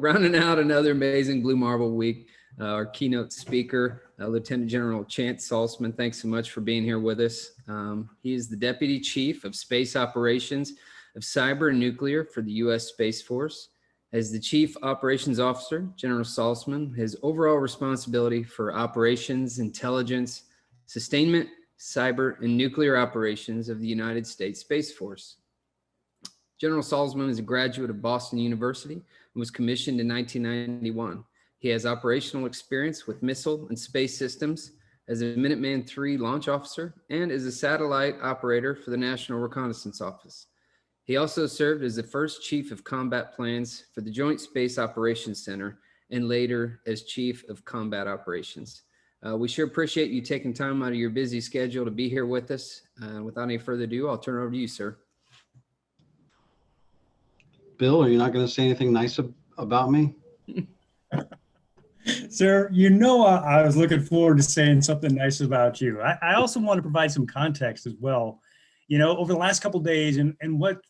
rounding out another amazing Blue Marble week, our keynote speaker, Lieutenant General Chance Saltzman. Thanks so much for being here with us. He is the Deputy Chief of Space Operations of Cyber and Nuclear for the U.S. Space Force. As the Chief Operations Officer, General Saltzman has overall responsibility for operations, intelligence, sustainment, cyber, and nuclear operations of the United States Space Force. General Saltzman is a graduate of Boston University and was commissioned in 1991. He has operational experience with missile and space systems as a Minuteman III launch officer and as a satellite operator for the National Reconnaissance Office. He also served as the first Chief of Combat Plans for the Joint Space Operations Center and later as Chief of Combat Operations. We sure appreciate you taking time out of your busy schedule to be here with us. Without any further ado, I'll turn it over to you, sir. Bill, are you not going to say anything nice about me? Sir, you know I was looking forward to saying something nice about you. I also want to provide some context as well. You know, over the last couple of days and what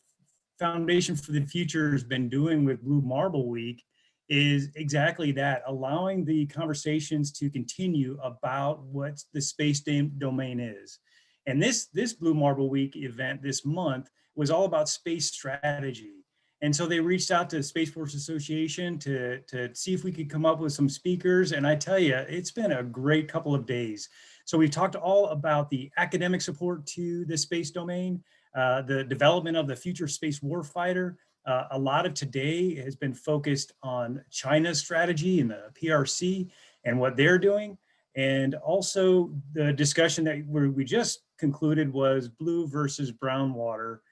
Foundation for the Future has been doing with Blue Marble Week is exactly that, allowing the conversations to continue about what the space domain is. And this Blue Marble Week event this month was all about space strategy. And so they reached out to the Space Force Association to see if we could come up with some speakers. And I tell you, it's been a great couple of days. So we've talked all about the academic support to the space domain, the development of the future space warfighter. A lot of today has been focused on China's strategy and the PRC and what they're doing. And also the discussion that we just concluded was blue versus brown water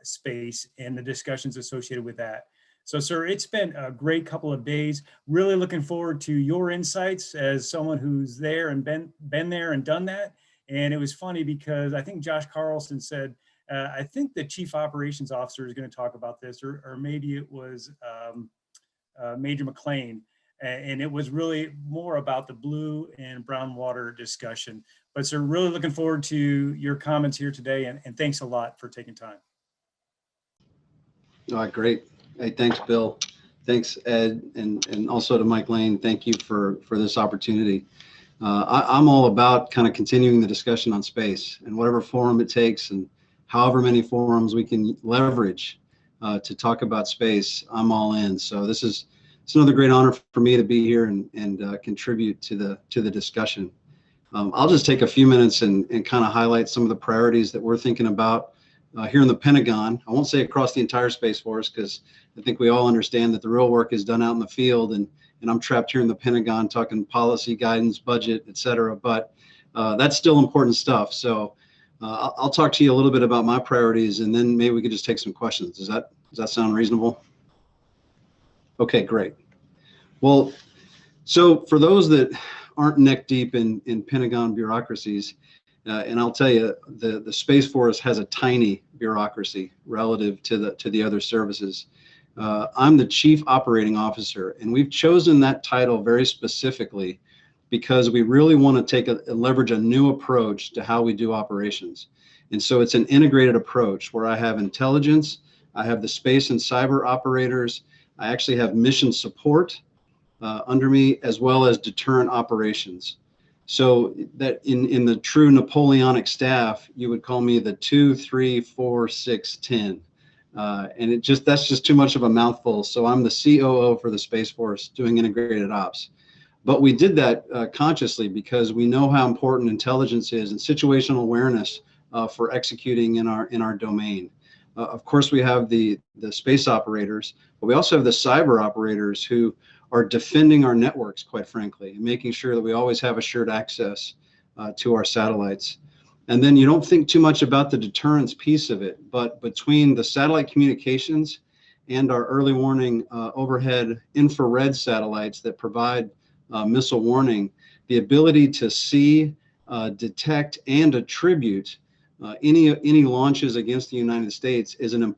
space and the discussions associated with that. So, sir, it's been a great couple of days. Really looking forward to your insights as someone who's there and been there and done that. And it was funny because I think Josh Carlson said, I think the Chief Operations Officer is going to talk about this, or maybe it was Major McLean. And it was really more about the blue and brown water discussion. But sir, really looking forward to your comments here today, and thanks a lot for taking time. All right, great. Hey, thanks, Bill. Thanks, Ed, and also to Mike Lane. Thank you for this opportunity. I'm all about kind of continuing the discussion on space and whatever forum it takes and however many forums we can leverage to talk about space. I'm all in. So it's another great honor for me to be here and contribute to the discussion. I'll just take a few minutes and kind of highlight some of the priorities that we're thinking about here in the Pentagon. I won't say across the entire Space Force, because I think we all understand that the real work is done out in the field, and I'm trapped here in the Pentagon talking policy, guidance, budget, et cetera. But that's still important stuff. So I'll talk to you a little bit about my priorities, and then maybe we could just take some questions. Does that sound reasonable? Okay, great. Well, so for those that aren't neck deep in Pentagon bureaucracies, and I'll tell you, the Space Force has a tiny bureaucracy relative to the other services. I'm the Chief Operating Officer, and we've chosen that title very specifically because we really want to leverage a new approach to how we do operations. And so it's an integrated approach where I have intelligence, I have the space and cyber operators, I actually have mission support under me, as well as deterrent operations. So that in the true Napoleonic staff, you would call me the 2, 3, 4, 6, 10. And that's just too much of a mouthful. So I'm the COO for the Space Force doing integrated ops. But we did that consciously because we know how important intelligence is and situational awareness for executing in our domain. Of course, we have the space operators, but we also have the cyber operators who are defending our networks, quite frankly, and making sure that we always have assured access to our satellites. And then you don't think too much about the deterrence piece of it, but between the satellite communications and our early warning overhead infrared satellites that provide missile warning, the ability to see, detect, and attribute any launches against the United States is a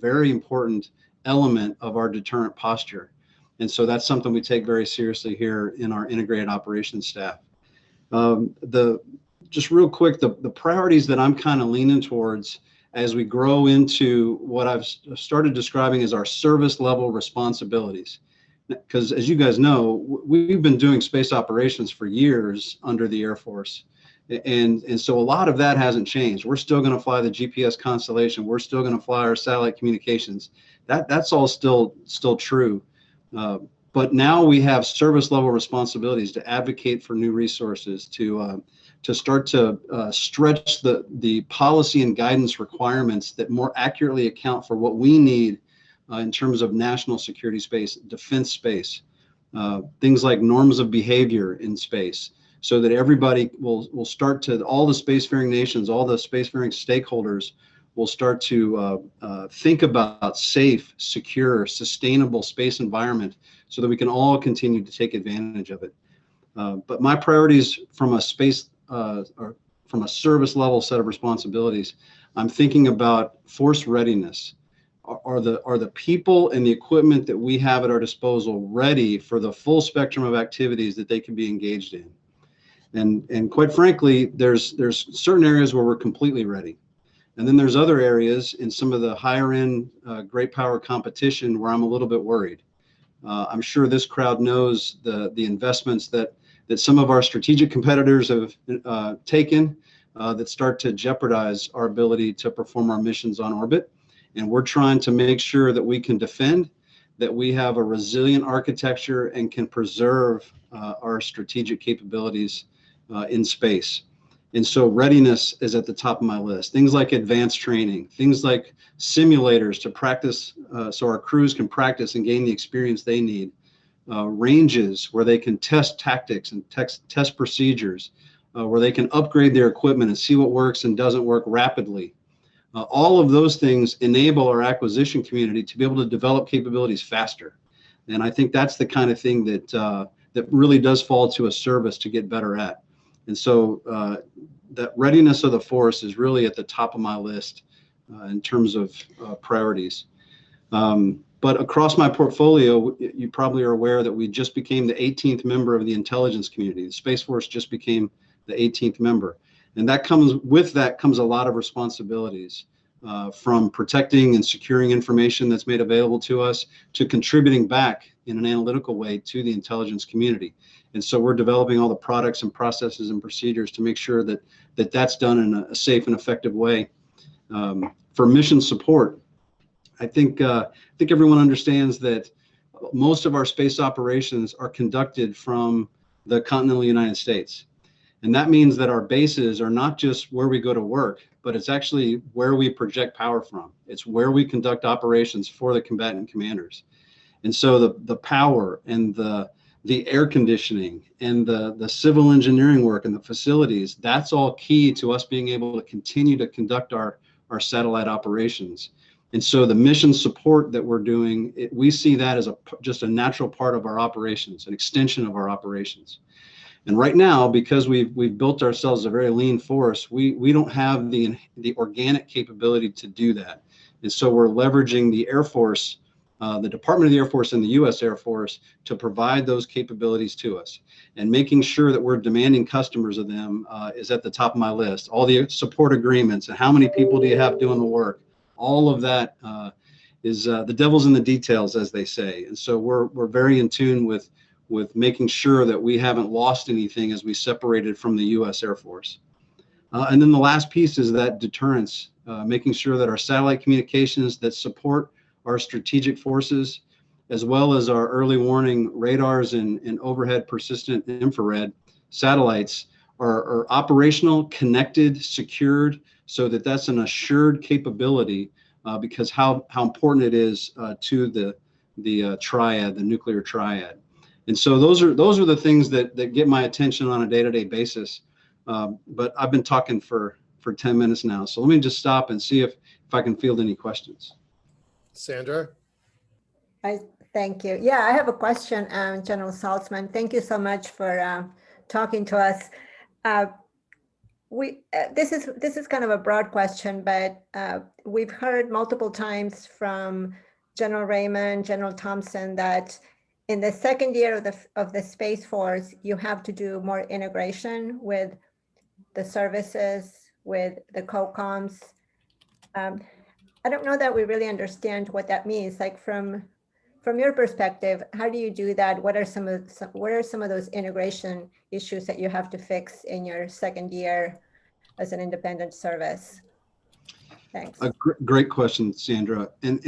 very important element of our deterrent posture. And so that's something we take very seriously here in our integrated operations staff. Just real quick, the priorities that I'm kind of leaning towards as we grow into what I've started describing as our service level responsibilities. because as you guys know, we've been doing space operations for years under the Air Force. And so a lot of that hasn't changed. We're still going to fly the GPS constellation. We're still going to fly our satellite communications. That's all still true. But now we have service level responsibilities to advocate for new resources, to start to stretch the policy and guidance requirements that more accurately account for what we need in terms of national security space, defense space, things like norms of behavior in space, so that everybody will start to, all the spacefaring nations, all the spacefaring stakeholders will start to think about safe, secure, sustainable space environment so that we can all continue to take advantage of it. But my priorities from a space or from a service level set of responsibilities, I'm thinking about force readiness. Are the people and the equipment that we have at our disposal ready for the full spectrum of activities that they can be engaged in? And quite frankly, there's certain areas where we're completely ready. And then there's other areas in some of the higher end great power competition where I'm a little bit worried. I'm sure this crowd knows the investments that some of our strategic competitors have taken that start to jeopardize our ability to perform our missions on orbit. And we're trying to make sure that we can defend, that we have a resilient architecture and can preserve our strategic capabilities in space. And so readiness is at the top of my list. Things like advanced training, things like simulators to practice so our crews can practice and gain the experience they need. Ranges where they can test tactics and test procedures, where they can upgrade their equipment and see what works and doesn't work rapidly. All of those things enable our acquisition community to be able to develop capabilities faster. And I think that's the kind of thing that really does fall to a service to get better at. And so that readiness of the force is really at the top of my list in terms of priorities. But across my portfolio, you probably are aware that we just became the 18th member of the intelligence community. The Space Force just became the 18th member. And that comes a lot of responsibilities, from protecting and securing information that's made available to us to contributing back in an analytical way to the intelligence community. And so we're developing all the products and processes and procedures to make sure that that's done in a safe and effective way. For mission support, I think everyone understands that most of our space operations are conducted from the continental United States. And that means that our bases are not just where we go to work, but it's actually where we project power from. It's where we conduct operations for the combatant commanders. And so the power and the air conditioning and the civil engineering work and the facilities, that's all key to us being able to continue to conduct our satellite operations. And so the mission support that we're doing, we see that as just a natural part of our operations, an extension of our operations. And right now, because we've built ourselves a very lean force, we don't have the organic capability to do that. And so we're leveraging the Air Force, the Department of the Air Force and the U.S. Air Force to provide those capabilities to us. And making sure that we're demanding customers of them is at the top of my list. All the support agreements and how many people do you have doing the work, all of that is the devil's in the details, as they say. And so we're very in tune with making sure that we haven't lost anything as we separated from the U.S. Air Force. And then the last piece is that deterrence, making sure that our satellite communications that support our strategic forces, as well as our early warning radars and overhead persistent infrared satellites are operational, connected, secured, so that that's an assured capability because how important it is to the triad, the nuclear triad. And so those are the things that get my attention on a day-to-day basis. But I've been talking for 10 minutes now. So let me just stop and see if I can field any questions. Sandra? Thank you. Yeah, I have a question, General Saltzman. Thank you so much for talking to us. This is kind of a broad question, but we've heard multiple times from General Raymond, General Thompson, that in the second year of the Space Force, you have to do more integration with the services, with the COCOMs. I don't know that we really understand what that means. Like from from your perspective, how do you do that? What are some of those integration issues that you have to fix in your second year as an independent service? Thanks. Great question, Sandra. And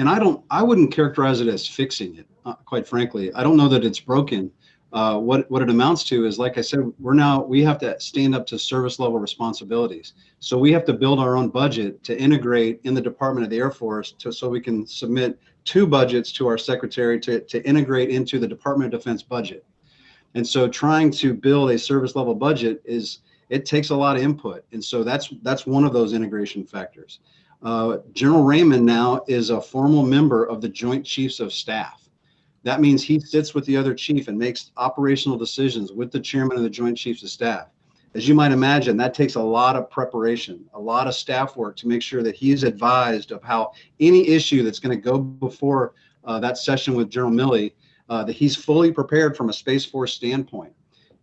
I wouldn't characterize it as fixing it, quite frankly. I don't know that it's broken. What it amounts to is, like I said, we have to stand up to service level responsibilities. So we have to build our own budget to integrate in the Department of the Air Force so we can submit 2 budgets to our secretary to integrate into the Department of Defense budget. And so trying to build a service level budget it takes a lot of input. And so that's one of those integration factors. General Raymond now is a formal member of the Joint Chiefs of Staff. That means he sits with the other chief and makes operational decisions with the chairman of the Joint Chiefs of Staff. As you might imagine, that takes a lot of preparation, a lot of staff work to make sure that he's advised of how any issue that's going to go before that session with General Milley, that he's fully prepared from a Space Force standpoint.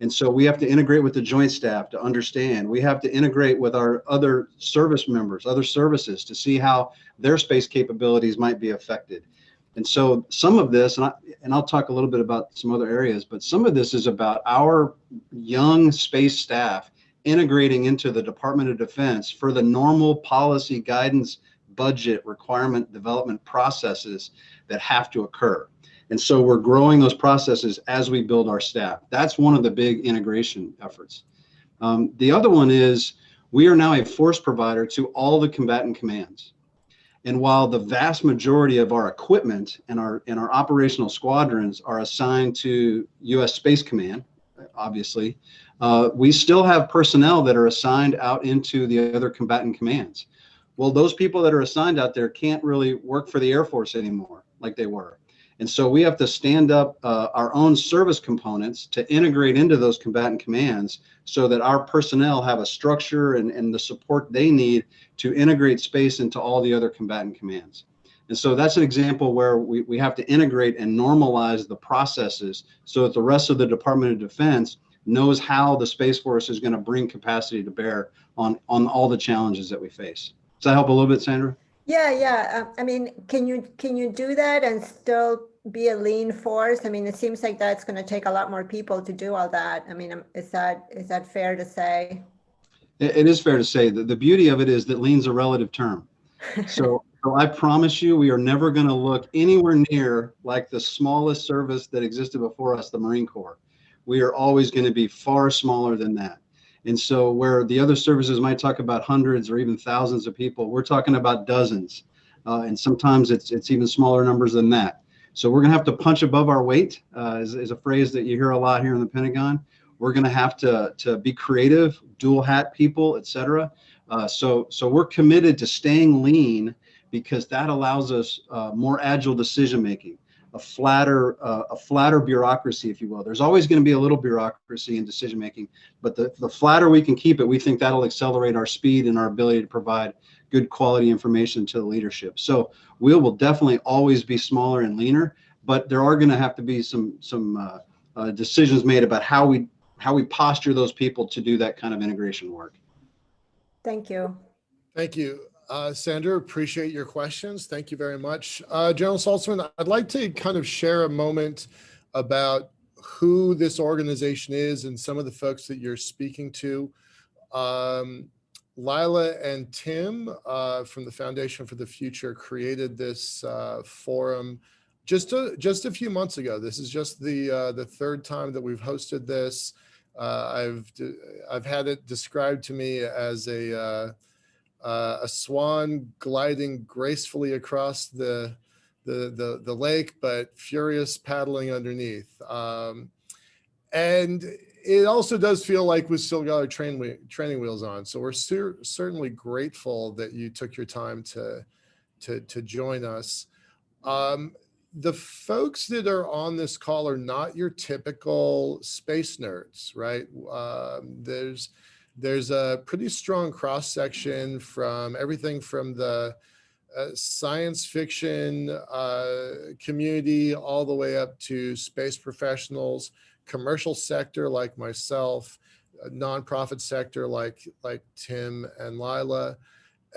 And so we have to integrate with the joint staff to understand. We have to integrate with our other service members, other services, to see how their space capabilities might be affected. And so some of this, and I'll talk a little bit about some other areas, but some of this is about our young space staff integrating into the Department of Defense for the normal policy guidance, budget, requirement development processes that have to occur. And so we're growing those processes as we build our staff. That's one of the big integration efforts. The other one is we are now a force provider to all the combatant commands. And while the vast majority of our equipment and our operational squadrons are assigned to U.S. Space Command, obviously, we still have personnel that are assigned out into the other combatant commands. Well, those people that are assigned out there can't really work for the Air Force anymore like they were. And so we have to stand up our own service components to integrate into those combatant commands so that our personnel have a structure and the support they need to integrate space into all the other combatant commands. And so that's an example where we have to integrate and normalize the processes so that the rest of the Department of Defense knows how the Space Force is going to bring capacity to bear on all the challenges that we face. Does that help a little bit, Sandra? Yeah. I mean, can you do that and still be a lean force? I mean, it seems like that's going to take a lot more people to do all that. I mean, is that fair to say? It is fair to say that the beauty of it is that lean's a relative term. So I promise you, we are never going to look anywhere near like the smallest service that existed before us, the Marine Corps. We are always going to be far smaller than that. And so where the other services might talk about hundreds or even thousands of people, we're talking about dozens. And sometimes it's even smaller numbers than that. So we're going to have to punch above our weight, is a phrase that you hear a lot here in the Pentagon. We're going to have to be creative, dual hat people, et cetera. So we're committed to staying lean because that allows us more agile decision making, a flatter bureaucracy, if you will. There's always going to be a little bureaucracy in decision making, but the flatter we can keep it, we think that'll accelerate our speed and our ability to provide good quality information to the leadership. So we will definitely always be smaller and leaner, but there are going to have to be some decisions made about how we posture those people to do that kind of integration work. Thank you. Thank you. Sandra, appreciate your questions. Thank you very much. General Saltzman, I'd like to kind of share a moment about who this organization is and some of the folks that you're speaking to. Lila and Tim from the Foundation for the Future created this forum just a few months ago. This is just the third time that we've hosted this. I've had it described to me as a swan gliding gracefully across the lake, but furious paddling underneath. And it also does feel like we've still got our training wheels on. So we're certainly grateful that you took your time to join us. The folks that are on this call are not your typical space nerds, right? There's a pretty strong cross section from everything from the science fiction community all the way up to space professionals, commercial sector like myself, nonprofit sector like Tim and Lila.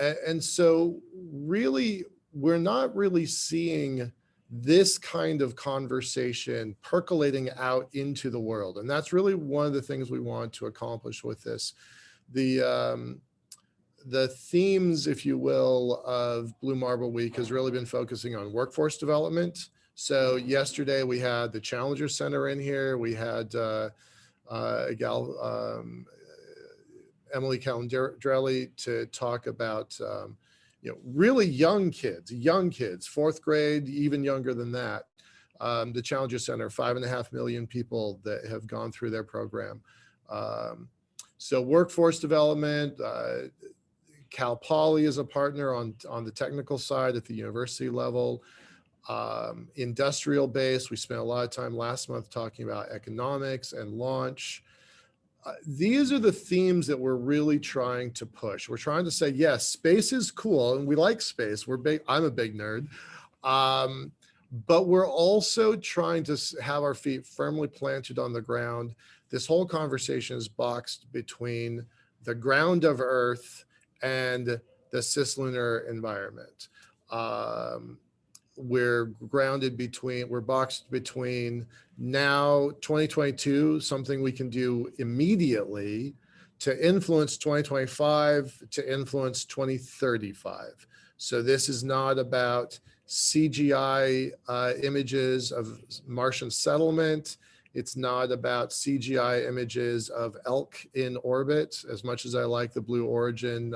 And so really, we're not really seeing this kind of conversation percolating out into the world. And that's really one of the things we want to accomplish with this. The themes, if you will, of Blue Marble Week has really been focusing on workforce development. So yesterday we had the Challenger Center in here. We had Emily Calandrelli to talk about really young kids, fourth grade, even younger than that. The Challenger Center, 5.5 million people that have gone through their program. So workforce development, Cal Poly is a partner on the technical side at the university level. Industrial base, we spent a lot of time last month talking about economics and launch. These are the themes that we're really trying to push. We're trying to say, yes, space is cool and we like space. I'm a big nerd. But we're also trying to have our feet firmly planted on the ground. This whole conversation is boxed between the ground of Earth and the cislunar environment. We're boxed between now 2022, something we can do immediately to influence 2025, to influence 2035. So this is not about CGI images of Martian settlement. It's not about CGI images of elk in orbit. As much as I like the Blue Origin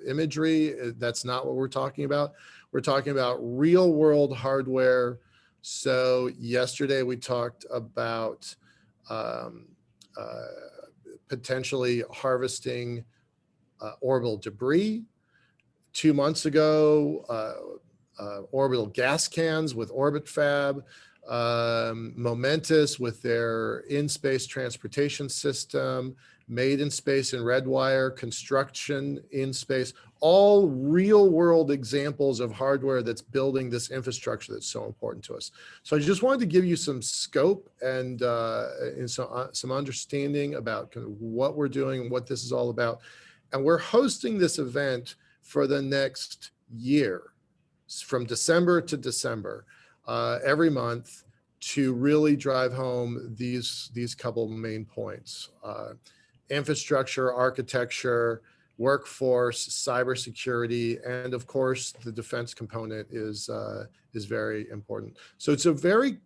imagery, that's not what we're talking about. We're talking about real world hardware. So yesterday we talked about potentially harvesting orbital debris. 2 months ago, orbital gas cans with OrbitFab. Momentous with their in-space transportation system, made in space in Redwire, construction in space, all real world examples of hardware that's building this infrastructure that's so important to us. So I just wanted to give you some scope and some understanding about kind of what we're doing and what this is all about. And we're hosting this event for the next year, from December to December. Every month to really drive home these couple main points. Infrastructure, architecture, workforce, cybersecurity, and of course the defense component is very important. So it's a very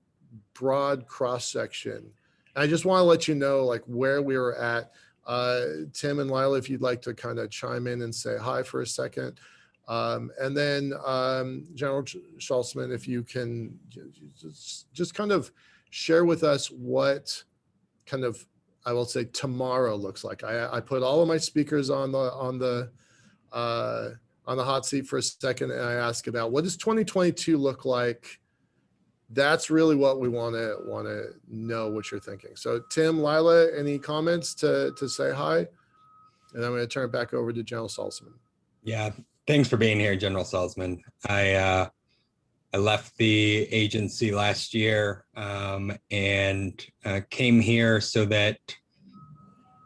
broad cross section. I just want to let you know like where we were at. Tim and Lila, if you'd like to kind of chime in and say hi for a second. And then General Saltzman, if you can just kind of share with us what kind of, I will say, tomorrow looks like. I put all of my speakers on the hot seat for a second, and I ask about what does 2022 look like. That's really what we want to know what you're thinking. So Tim, Lila, any comments to say hi? And I'm going to turn it back over to General Saltzman. Yeah. Thanks for being here, General Saltzman. I left the agency last year and came here so that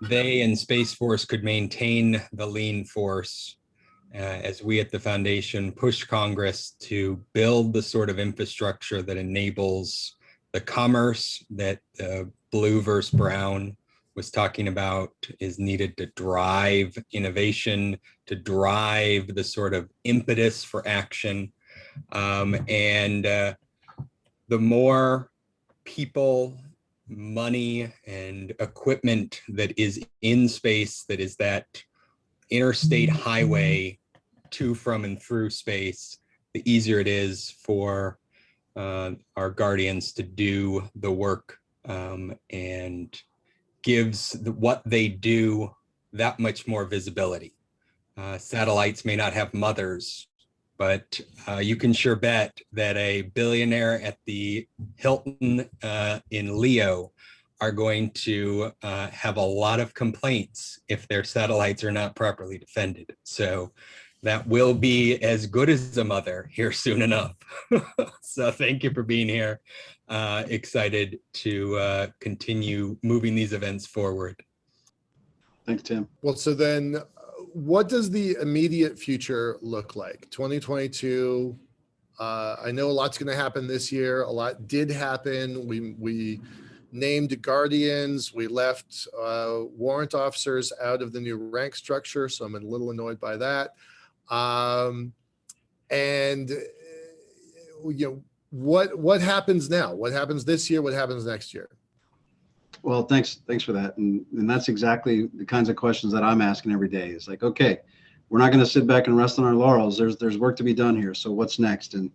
they and Space Force could maintain the lean force as we at the Foundation push Congress to build the sort of infrastructure that enables the commerce that Blue versus Brown was talking about is needed to drive innovation, to drive the sort of impetus for action. And the more people, money, and equipment that is in space, that is that interstate highway to, from, and through space, the easier it is for our guardians to do the work and gives what they do that much more visibility. Satellites may not have mothers, but you can sure bet that a billionaire at the Hilton in Leo are going to have a lot of complaints if their satellites are not properly defended. So that will be as good as a mother here soon enough. So thank you for being here. Excited to continue moving these events forward. Thanks, Tim. Well, so then what does the immediate future look like? 2022, I know a lot's going to happen this year. A lot did happen. We named guardians. We left warrant officers out of the new rank structure, so I'm a little annoyed by that. And what happens now? What happens this year? What happens next year? Well, thanks for that. And that's exactly the kinds of questions that I'm asking every day. It's like, okay, we're not going to sit back and rest on our laurels. There's work to be done here. So what's next? And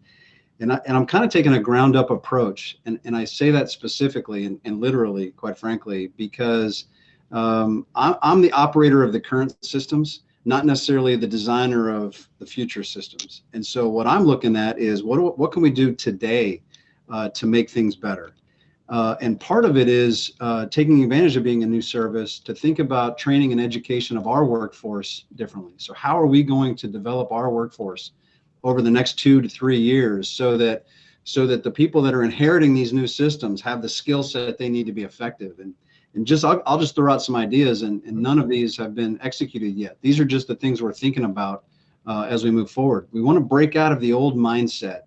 I'm kind of taking a ground up approach. And I say that specifically and literally, quite frankly, because I'm the operator of the current systems, not necessarily the designer of the future systems. And so what I'm looking at is what can we do today to make things better? And part of it is taking advantage of being a new service to think about training and education of our workforce differently. So how are we going to develop our workforce over the next 2 to 3 years so that the people that are inheriting these new systems have the skill set they need to be effective? And I'll just throw out some ideas, and none of these have been executed yet. These are just the things we're thinking about as we move forward. We want to break out of the old mindset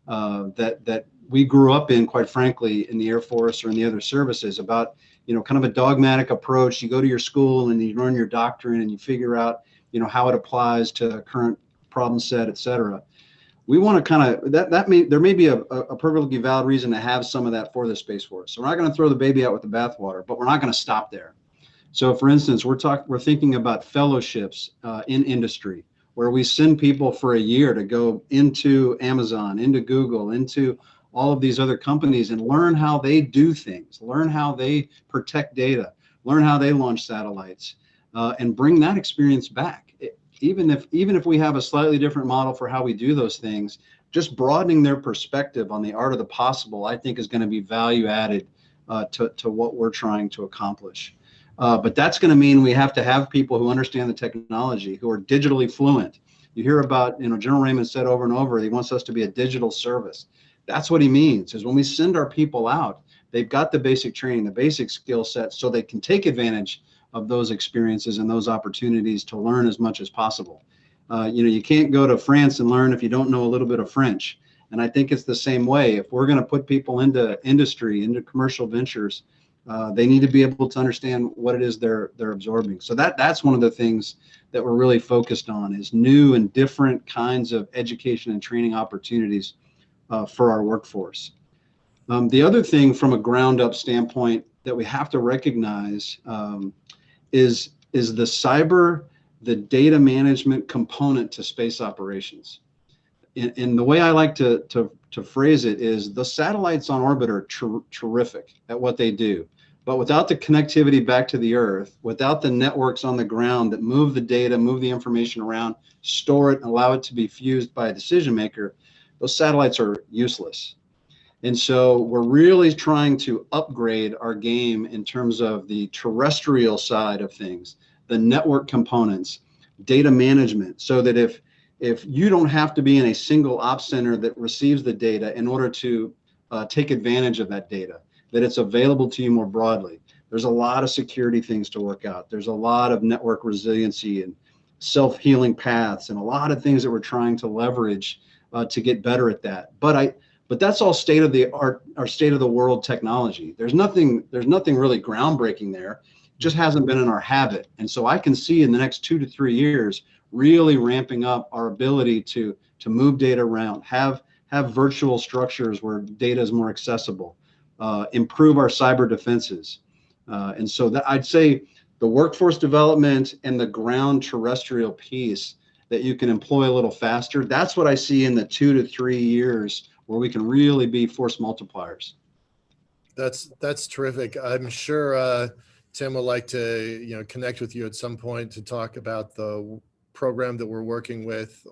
that we grew up in, quite frankly, in the Air Force or in the other services, about, kind of a dogmatic approach. You go to your school and you learn your doctrine and you figure out, how it applies to current problem set, et cetera. We want to kind of, there may be a perfectly valid reason to have some of that for the Space Force. So we're not going to throw the baby out with the bathwater, but we're not going to stop there. So for instance, we're thinking about fellowships in industry, where we send people for a year to go into Amazon, into Google, into all of these other companies and learn how they do things, learn how they protect data, learn how they launch satellites, and bring that experience back. Even if we have a slightly different model for how we do those things, just broadening their perspective on the art of the possible, I think, is going to be value added to what we're trying to accomplish. But that's going to mean we have to have people who understand the technology, who are digitally fluent. You hear about, General Raymond said over and over, he wants us to be a digital service. That's what he means, is when we send our people out, they've got the basic training, the basic skill set, so they can take advantage of those experiences and those opportunities to learn as much as possible. You can't go to France and learn if you don't know a little bit of French. And I think it's the same way. If we're going to put people into industry, into commercial ventures, they need to be able to understand what it is they're absorbing. So that's one of the things that we're really focused on, is new and different kinds of education and training opportunities for our workforce. The other thing from a ground up standpoint that we have to recognize is the data management component to space operations. And the way I like to phrase it is, the satellites on orbit are terrific at what they do, but without the connectivity back to the Earth, without the networks on the ground that move the data, move the information around, store it, and allow it to be fused by a decision maker, those satellites are useless. And so we're really trying to upgrade our game in terms of the terrestrial side of things, the network components, data management, so that if you don't have to be in a single ops center that receives the data in order to take advantage of that data, that it's available to you more broadly. There's a lot of security things to work out. There's a lot of network resiliency and self-healing paths and a lot of things that we're trying to leverage to get better at that. But that's all state of the art or state of the world technology. There's nothing really groundbreaking there. It just hasn't been in our habit. And so I can see in the next 2 to 3 years really ramping up our ability to move data around, have virtual structures where data is more accessible, improve our cyber defenses. And so that I'd say the workforce development and the ground terrestrial piece that you can employ a little faster, that's what I see in the 2 to 3 years where we can really be force multipliers. That's terrific. I'm sure Tim would like to connect with you at some point to talk about the program that we're working with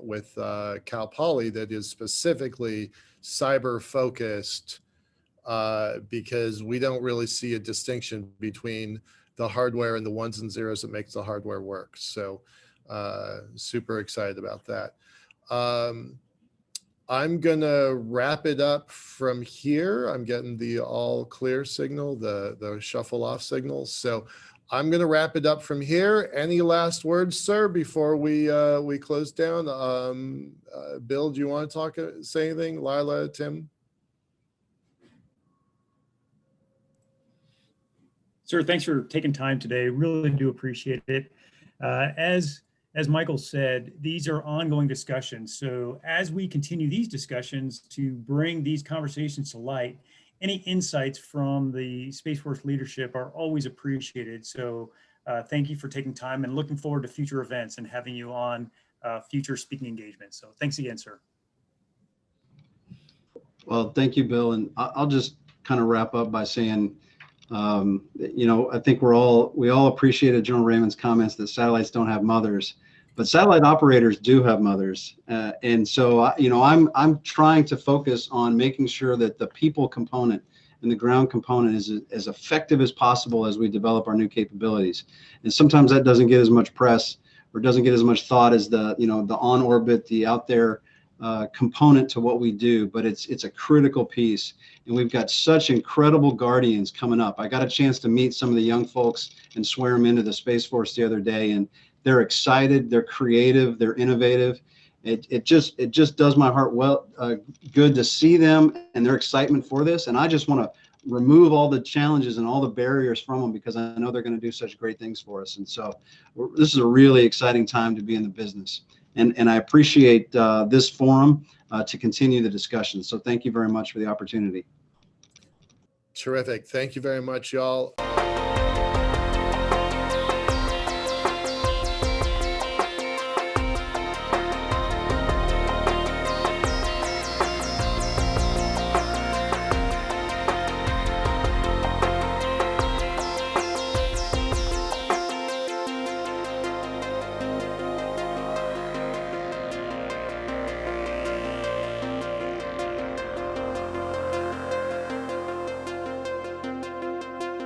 Cal Poly that is specifically cyber focused, because we don't really see a distinction between the hardware and the ones and zeros that makes the hardware work. So super excited about that. I'm gonna wrap it up from here. I'm getting the all clear signal, the shuffle off signal. So I'm going to wrap it up from here. Any last words, sir, before we close down? Bill, do you want to say anything? Lila, Tim? Sir, thanks for taking time today. Really do appreciate it. As Michael said, these are ongoing discussions. So as we continue these discussions to bring these conversations to light, any insights from the Space Force leadership are always appreciated. So thank you for taking time, and looking forward to future events and having you on future speaking engagements. So thanks again, sir. Well, thank you, Bill. And I'll just kind of wrap up by saying, you know, I think we all appreciated General Raymond's comments that satellites don't have mothers, but satellite operators do have mothers. And so, you know, I'm trying to focus on making sure that the people component and the ground component is as effective as possible as we develop our new capabilities. And sometimes that doesn't get as much press or doesn't get as much thought as the, you know, the on orbit, the out there component to what we do, but it's a critical piece. And we've got such incredible guardians coming up. I got a chance to meet some of the young folks and swear them into the Space Force the other day, and they're excited, they're creative, they're innovative. It just does my heart good to see them and their excitement for this. And I just want to remove all the challenges and all the barriers from them, because I know they're going to do such great things for us. And so this is a really exciting time to be in the business. And I appreciate this forum to continue the discussion. So thank you very much for the opportunity. Terrific. Thank you very much, y'all.